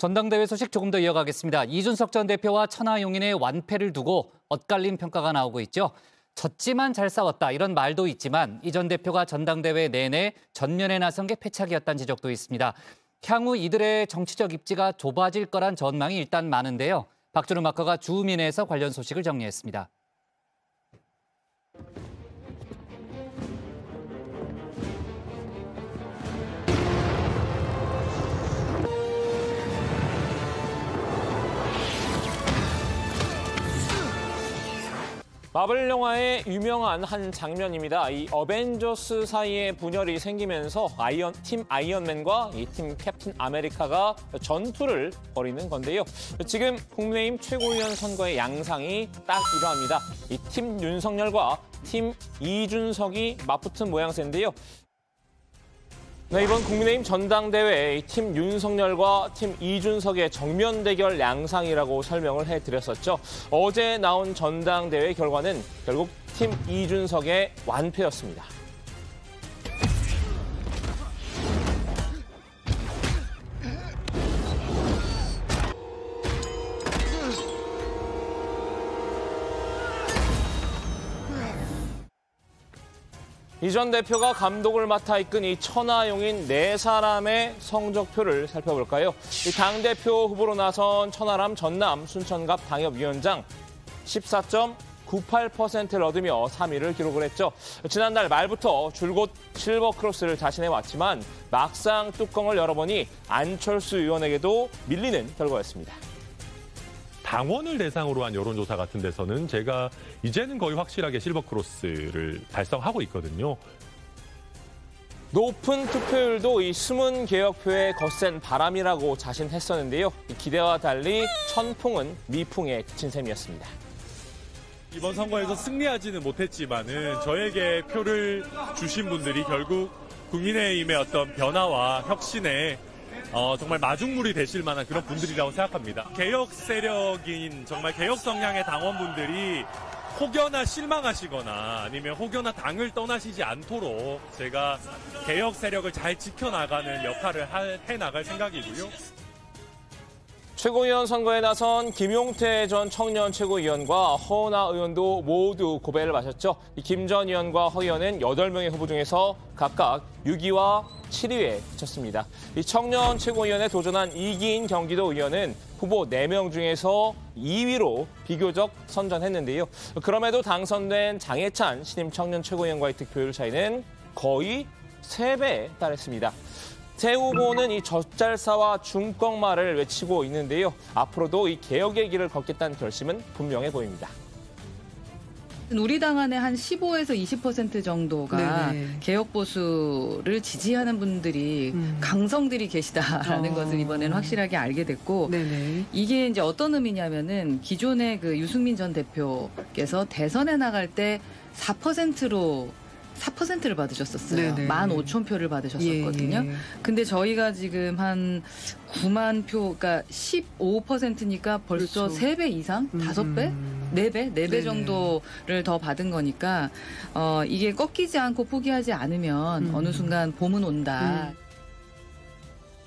전당대회 소식 조금 더 이어가겠습니다. 이준석 전 대표와 천하용인의 완패를 두고 엇갈린 평가가 나오고 있죠. 졌지만 잘 싸웠다 이런 말도 있지만 이 전 대표가 전당대회 내내 전면에 나선 게 패착이었다는 지적도 있습니다. 향후 이들의 정치적 입지가 좁아질 거란 전망이 일단 많은데요. 박준우 마커가 주민에서 관련 소식을 정리했습니다. 마블 영화의 유명한 한 장면입니다. 이 어벤져스 사이에 분열이 생기면서 팀 아이언맨과 이 팀 캡틴 아메리카가 전투를 벌이는 건데요. 지금 국민의힘 최고위원 선거의 양상이 딱 이러합니다. 이 팀 윤석열과 팀 이준석이 맞붙은 모양새인데요. 네, 이번 국민의힘 전당대회 팀 윤석열과 팀 이준석의 정면 대결 양상이라고 설명을 해드렸었죠. 어제 나온 전당대회 결과는 결국 팀 이준석의 완패였습니다. 이 전 대표가 감독을 맡아 이끈 이 천하용인 4사람의 성적표를 살펴볼까요? 이 당대표 후보로 나선 천하람 전남 순천갑 당협위원장 14.98%를 얻으며 3위를 기록을 했죠. 지난달 말부터 줄곧 실버 크로스를 자신해왔지만 막상 뚜껑을 열어보니 안철수 의원에게도 밀리는 결과였습니다. 당원을 대상으로 한 여론조사 같은 데서는 제가 이제는 거의 확실하게 실버크로스를 달성하고 있거든요. 높은 투표율도 이 숨은 개혁표의 거센 바람이라고 자신했었는데요. 기대와 달리 천풍은 미풍에 그친 셈이었습니다. 이번 선거에서 승리하지는 못했지만은 저에게 표를 주신 분들이 결국 국민의힘의 어떤 변화와 혁신에 정말 마중물이 되실 만한 그런 분들이라고 생각합니다. 개혁 세력인 정말 개혁 성향의 당원분들이 혹여나 실망하시거나 아니면 혹여나 당을 떠나시지 않도록 제가 개혁 세력을 잘 지켜나가는 역할을 해나갈 생각이고요. 최고위원 선거에 나선 김용태 전 청년 최고위원과 허은하 의원도 모두 고배를 마셨죠. 김 전 의원과 허 의원은 8명의 후보 중에서 각각 6위와 7위에 그쳤습니다. 이 청년 최고위원에 도전한 이기인 경기도 의원은 후보 4명 중에서 2위로 비교적 선전했는데요. 그럼에도 당선된 장해찬 신임 청년 최고위원과의 득표율 차이는 거의 3배에 달했습니다. 새 후보는 이 젖잘싸와 중꺾말을 외치고 있는데요. 앞으로도 이 개혁의 길을 걷겠다는 결심은 분명해 보입니다. 우리 당 안에 한 15에서 20% 정도가 네네. 개혁 보수를 지지하는 분들이 강성들이 계시다라는 것을 이번에는 확실하게 알게 됐고 네네. 이게 이제 어떤 의미냐면은 기존의 그 유승민 전 대표께서 대선에 나갈 때 4%를 받으셨었어요. 네네. 15,000표를 받으셨었거든요. 예, 예. 근데 저희가 지금 한 9만 표, 그러니까 15%니까 벌써 그렇죠. 3배 이상? 5배? 4배? 4배 정도를 더 받은 거니까 이게 꺾이지 않고 포기하지 않으면 어느 순간 봄은 온다.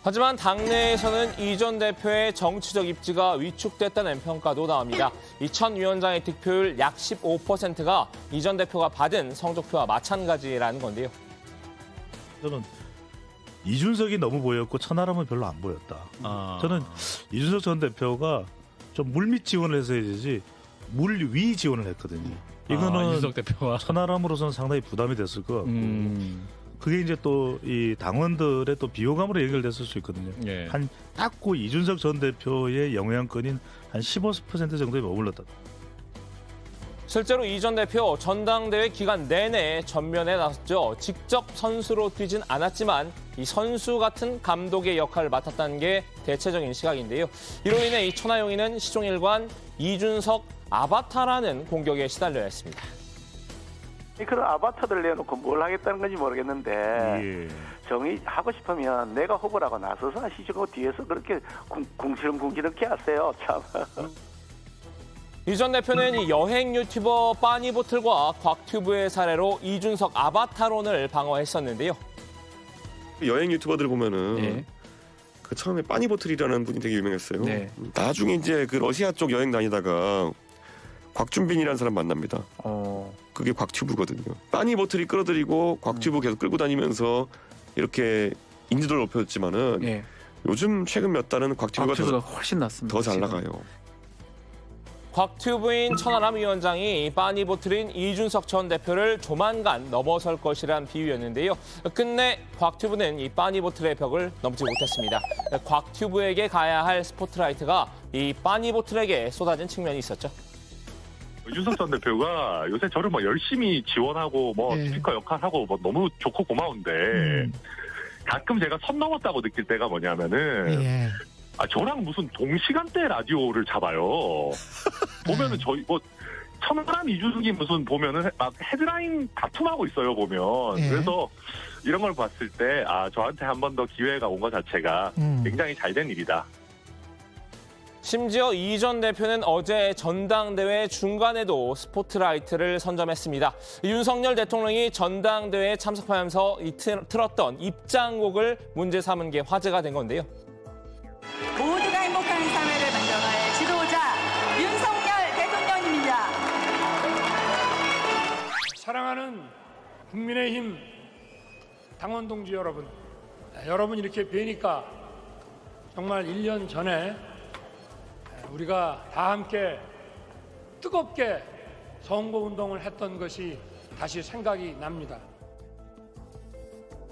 하지만 당내에서는 이 전 대표의 정치적 입지가 위축됐다는 평가도 나옵니다. 이 천 위원장의 득표율 약 15%가 이 전 대표가 받은 성적표와 마찬가지라는 건데요. 저는 이준석이 너무 보였고 천하람은 별로 안 보였다. 저는 이준석 전 대표가 좀 물밑 지원을 해서 해야지 물 위 지원을 했거든요. 이거는 이준석 대표가 천하람으로서는 상당히 부담이 됐을 것 같고 그게 이제 또 이 당원들의 또 비호감으로 연결됐을 수 있거든요. 예. 한 딱고 이준석 전 대표의 영향권인 한 15% 정도에 머물렀다. 실제로 이 전 대표 전당대회 기간 내내 전면에 나섰죠. 직접 선수로 뛰진 않았지만 이 선수 같은 감독의 역할을 맡았다는 게 대체적인 시각인데요. 이로 인해 이 천하용인은 시종일관 이준석 아바타라는 공격에 시달려야 했습니다. 그런 아바타들 내놓고 뭘 하겠다는 건지 모르겠는데 정의하고 싶으면 내가 후보라고 나서서 하시고 뒤에서 그렇게 궁시렁궁시렁 하세요. 참. 이 전 대표는 이 여행 유튜버 빠니보틀과 곽튜브의 사례로 이준석 아바타론을 방어했었는데요. 여행 유튜버들 보면은 그 처음에 빠니보틀이라는 분이 되게 유명했어요. 네. 나중에 이제 그 러시아 쪽 여행 다니다가 곽준빈이라는 사람 만납니다. 그게 곽튜브거든요. 빠니보틀이 끌어들이고 곽튜브 계속 끌고 다니면서 이렇게 인지도를 높였지만은 네. 요즘 최근 몇 달은 곽튜브가 훨씬 낫습니다. 더 잘 나가요. 곽튜브인 천하람 위원장이 빠니보틀인 이준석 전 대표를 조만간 넘어설 것이란 비유였는데요. 끝내 곽튜브는 이 빠니보틀의 벽을 넘지 못했습니다. 곽튜브에게 가야 할 스포트라이트가 이 빠니보틀에게 쏟아진 측면이 있었죠. 이준석 전 대표가 요새 저를 뭐 열심히 지원하고 뭐 스피커 역할하고 뭐 너무 좋고 고마운데 가끔 제가 선 넘었다고 느낄 때가 뭐냐면은 저랑 무슨 동시간대 라디오를 잡아요. 보면은 저희 뭐 천하람 이준석이 무슨 보면은 막 헤드라인 다툼하고 있어요 보면. 그래서 이런 걸 봤을 때 저한테 한 번 더 기회가 온 것 자체가 굉장히 잘된 일이다. 심지어 이 전 대표는 어제 전당대회 중간에도 스포트라이트를 선점했습니다. 윤석열 대통령이 전당대회에 참석하면서 틀었던 입장곡을 문제 삼은 게 화제가 된 건데요. 모두가 행복한 사회를 만들어갈 지도자 윤석열 대통령입니다. 사랑하는 국민의힘 당원 동지 여러분, 여러분 이렇게 뵈니까 정말 1년 전에 우리가 다 함께 뜨겁게 선거운동을 했던 것이 다시 생각이 납니다.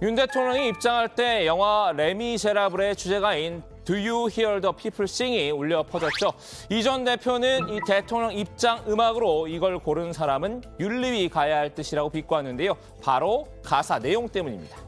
윤 대통령이 입장할 때 영화 레미제라블의 주제가인 Do You Hear the People Sing이 울려 퍼졌죠. 이 전 대표는 이 대통령 입장 음악으로 이걸 고른 사람은 윤리위 가야 할 뜻이라고 비꼬았는데요. 바로 가사 내용 때문입니다.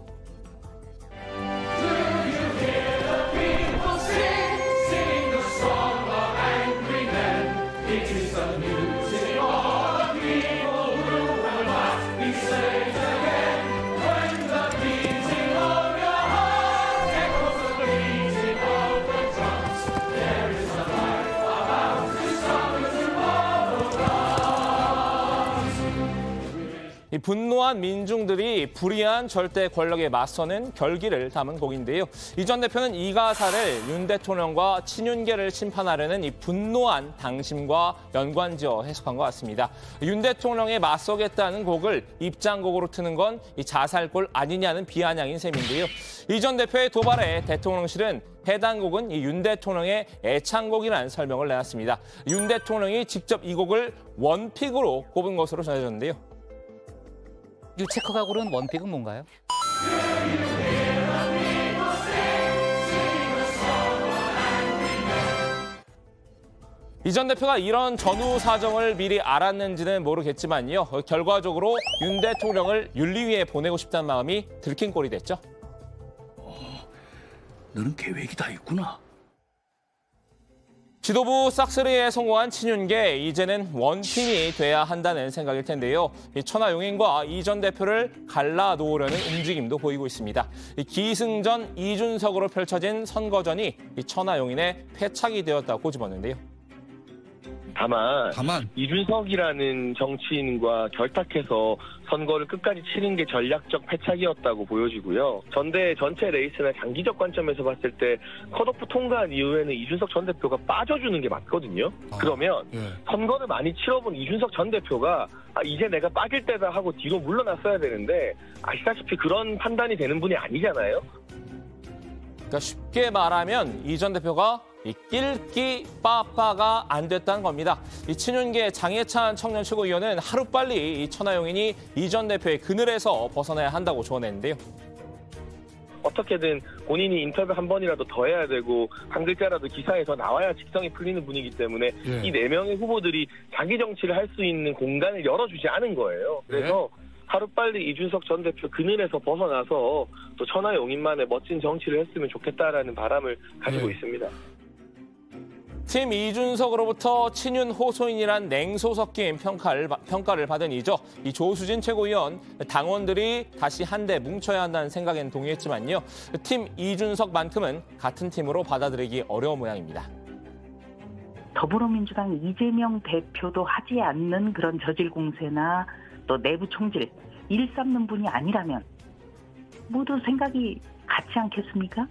이 분노한 민중들이 불의한 절대 권력에 맞서는 결기를 담은 곡인데요. 이 전 대표는 이 가사를 윤 대통령과 친윤계를 심판하려는 이 분노한 당심과 연관지어 해석한 것 같습니다. 윤 대통령에 맞서겠다는 곡을 입장곡으로 트는 건 이 자살골 아니냐는 비아냥인 셈인데요. 이 전 대표의 도발에 대통령실은 해당 곡은 이 윤 대통령의 애창곡이라는 설명을 내놨습니다. 윤 대통령이 직접 이 곡을 원픽으로 꼽은 것으로 전해졌는데요. 유체커가 고른 원픽은 뭔가요? 이 전 대표가 이런 전후 사정을 미리 알았는지는 모르겠지만요. 결과적으로 윤 대통령을 윤리위에 보내고 싶다는 마음이 들킨 꼴이 됐죠. 너는 계획이 다 있구나. 지도부 싹쓸이에 성공한 친윤계, 이제는 원팀이 돼야 한다는 생각일 텐데요. 천하용인과 이 전 대표를 갈라놓으려는 움직임도 보이고 있습니다. 기승전 이준석으로 펼쳐진 선거전이 천하용인의 패착이 되었다고 꼬집었는데요. 다만 이준석이라는 정치인과 결탁해서 선거를 끝까지 치른 게 전략적 패착이었다고 보여지고요. 전대 전체 레이스나 장기적 관점에서 봤을 때 컷오프 통과한 이후에는 이준석 전 대표가 빠져주는 게 맞거든요. 그러면 선거를 많이 치러본 이준석 전 대표가 이제 내가 빠질 때다 하고 뒤로 물러났어야 되는데 아시다시피 그런 판단이 되는 분이 아니잖아요. 그러니까 쉽게 말하면 이 전 대표가 이 낄끼 빠빠가 안 됐다는 겁니다. 이 친윤계 장해찬 청년 최고위원은 하루빨리 이 천하용인이 이 전 대표의 그늘에서 벗어나야 한다고 조언했는데요. 어떻게든 본인이 인터뷰 한 번이라도 더 해야 되고 한 글자라도 기사에 더 나와야 직성이 풀리는 분이기 때문에 이 4명의 후보들이 자기 정치를 할 수 있는 공간을 열어주지 않은 거예요. 그래서 하루빨리 이준석 전 대표 그늘에서 벗어나서 또 천하용인만의 멋진 정치를 했으면 좋겠다라는 바람을 가지고 있습니다. 팀 이준석으로부터 친윤 호소인이란 냉소 섞인 평가를 받은 이죠. 이 조수진 최고위원, 당원들이 다시 한데 뭉쳐야 한다는 생각엔 동의했지만요. 팀 이준석만큼은 같은 팀으로 받아들이기 어려운 모양입니다. 더불어민주당 이재명 대표도 하지 않는 그런 저질 공세나 또 내부 총질, 일삼는 분이 아니라면 모두 생각이 같지 않겠습니까?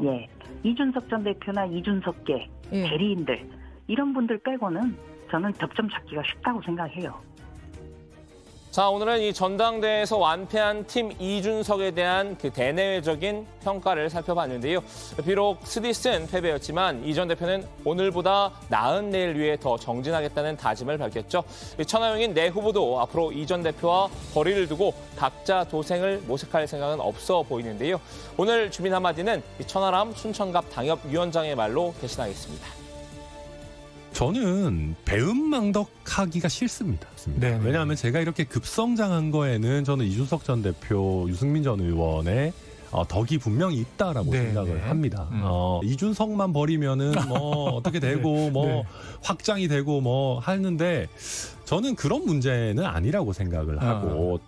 예. 이준석 전 대표나 이준석계 대리인들 이런 분들 빼고는 저는 득점 찾기가 쉽다고 생각해요. 자, 오늘은 이 전당대회에서 완패한 팀 이준석에 대한 그 대내외적인 평가를 살펴봤는데요. 비록 스디스는 패배였지만 이 전 대표는 오늘보다 나은 내일 위해 더 정진하겠다는 다짐을 밝혔죠. 천하용인 내 후보도 앞으로 이 전 대표와 거리를 두고 각자 도생을 모색할 생각은 없어 보이는데요. 오늘 주민 한마디는 천하람 춘천갑 당협위원장의 말로 대신하겠습니다. 저는 배은망덕하기가 싫습니다. 왜냐하면 제가 이렇게 급성장한 거에는 저는 이준석 전 대표, 유승민 전 의원의 덕이 분명히 있다라고 생각을 합니다. 이준석만 버리면은 뭐 어떻게 되고 뭐 확장이 되고 뭐 하는데 저는 그런 문제는 아니라고 생각을 하고